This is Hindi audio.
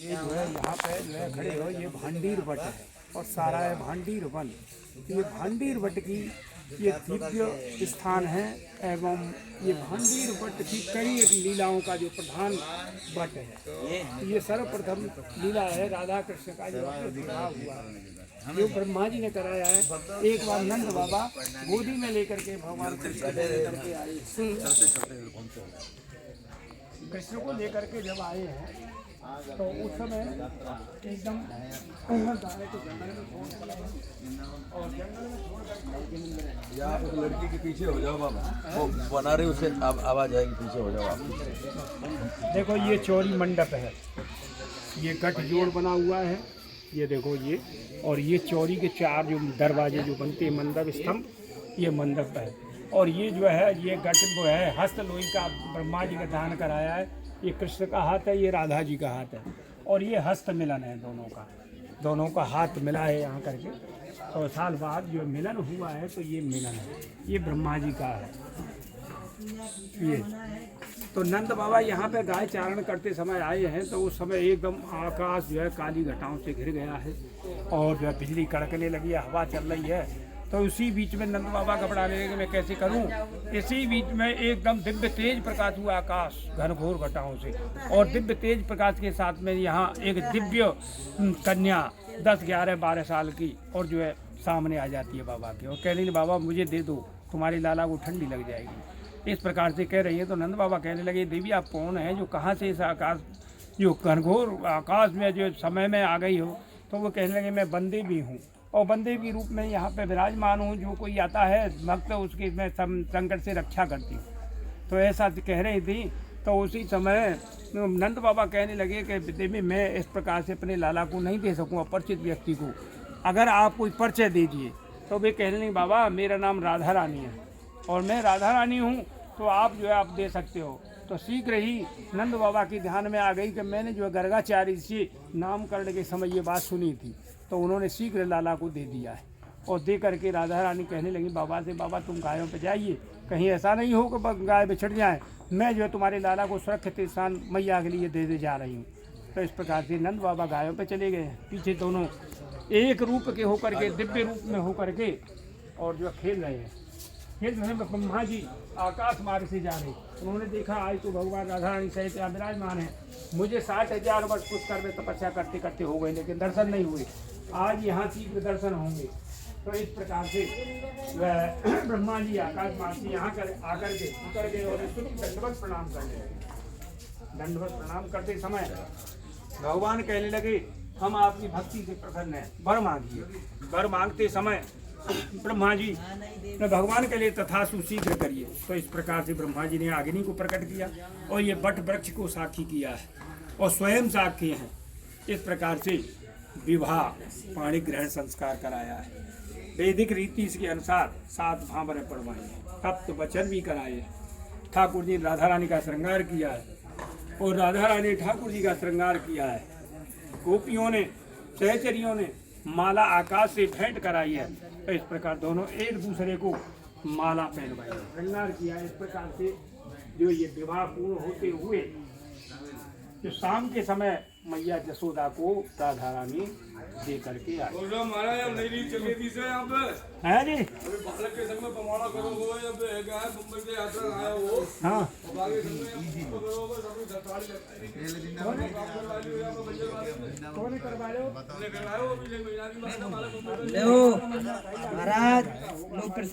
ये जो है यहाँ पे जो है खड़े हो, ये भांडीर वट है और सारा है भांडीर वन। ये भांडीर वट की ये दिव्य स्थान है एवं ये भांडीर वट की कई एक लीलाओं का जो प्रधान वट है। ये सर्वप्रथम लीला है राधा कृष्ण का जो विवाह हुआ है, जो ब्रह्मा जी ने कराया है। एक बार नंद बाबा गोदी में लेकर के भगवान कृष्ण को लेकर के आए, कृष्ण को लेकर के जब आए हैं तो उस समय एकदम गाने को जंगल में छोड़ दिया और जंगल में छोड़ या आप लड़की के पीछे हो जाओ बाबा, वो बना रहे उसे आवाज आएगी, पीछे हो जाओ आप। देखो ये चौरी मंडप है, ये गठ जोड़ बना हुआ है, ये देखो ये, और ये चौरी के चार जो दरवाजे जो बनते हैं मंडप स्तंभ, ये मंडप है। और ये जो है ये गठ जो है हस्त लोही का ब्रह्मा जी का दान कराया है। ये कृष्ण का हाथ है, ये राधा जी का हाथ है, और ये हस्त मिलन है दोनों का हाथ मिला है यहाँ करके। 100 साल बाद जो मिलन हुआ है तो ये मिलन है, ये ब्रह्मा जी का है। ये तो नंद बाबा यहाँ पे गाय चारण करते समय आए हैं तो उस समय एकदम आकाश जो है काली घटाओं से घिर गया है और जो है बिजली कड़कने लगी है, हवा चल रही है। तो उसी बीच में नंद बाबा घबराने लगे, मैं कैसे करूं। इसी बीच में एकदम दिव्य तेज प्रकाश हुआ आकाश घनघोर घटाओं से, और दिव्य तेज प्रकाश के साथ में यहाँ एक दिव्य कन्या 10, 11, 12 साल की और जो है सामने आ जाती है बाबा के, और कहने लगी बाबा मुझे दे दो, तुम्हारी लाला को ठंडी लग जाएगी। इस प्रकार से कह रही है। तो नंद बाबा कहने लगे देवी आप कौन है, जो कहाँ से इस आकाश जो घनघोर आकाश में जो समय में आ गई हो। तो वो कहने लगे मैं बंदे भी हूँ और बंदे के रूप में यहाँ पे विराजमान हूँ, जो कोई आता है भक्त उसकी मैं संकट से रक्षा करती हूँ। तो ऐसा कह रही थी। तो उसी समय नंद बाबा कहने लगे कि देवी मैं इस प्रकार से अपने लाला को नहीं दे सकूँ अपरिचित व्यक्ति को, अगर आप कोई परिचय दीजिए। तो वे कहने लगे बाबा मेरा नाम राधा रानी है और मैं राधा रानी हूँ, तो आप जो है आप दे सकते हो। तो शीघ्र ही नंद बाबा की ध्यान में आ गई कि मैंने जो है गर्गाचार्य से नामकरण के समय ये बात सुनी थी, तो उन्होंने शीघ्र लाला को दे दिया है। और दे करके राधा रानी कहने लगी बाबा से बाबा तुम गायों पे जाइए, कहीं ऐसा नहीं हो कि गाय बिछड़ जाए, मैं जो है तुम्हारे लाला को सुरक्षित स्थान मैया के लिए दे जा रही हूँ। तो इस प्रकार से नंद बाबा गायों पे चले गए। पीछे दोनों एक रूप के होकर के दिव्य रूप में होकर के और जो खेल रहे हैं। खेल रहे में ब्रह्मा जी आकाश मार्ग से जा रहे, उन्होंने देखा आज तो भगवान राधा रानी सहित विराजमान है। मुझे 60,000 वर्ष पुष्कर में तपस्या करते करते हो गए लेकिन दर्शन नहीं हुए, आज यहाँ शीघ्र दर्शन होंगे। तो इस प्रकार से ब्रह्मा जी आकाश मार्ग से यहाँ आकर के उतर गए और दंडवत प्रणाम करने लगे। दंडवत प्रणाम करते समय भगवान कहने लगे हम आपकी भक्ति से प्रसन्न हैं, वर मांगिए। वर मांगते समय ब्रह्मा जी ने भगवान के लिए तथास्तु शीघ्र करिए। तो इस प्रकार से ब्रह्मा जी ने अग्नि को प्रकट किया और ये बट वृक्ष को साक्षी किया है और स्वयं साक्षी हैं। इस प्रकार से विवाह पाणी ग्रहण संस्कार कराया है। वैदिक रीति के अनुसार 7 भांवरें पढ़वाई हैं, तप्त वचन भी कराए। ठाकुर जी राधा रानी का श्रृंगार किया है और राधा रानी ठाकुर जी का श्रृंगार किया है। गोपियों ने सहचरियों ने माला आकाश से भेंट कराई है। तो इस प्रकार दोनों एक दूसरे को माला पहनवाई, श्रृंगार किया। इस प्रकार से जो ये विवाह पूर्ण होते हुए जो शाम के समय मैया जसोदा को राधा रानी दे करके आई। है जी कौन करवा रहे हो महाराज।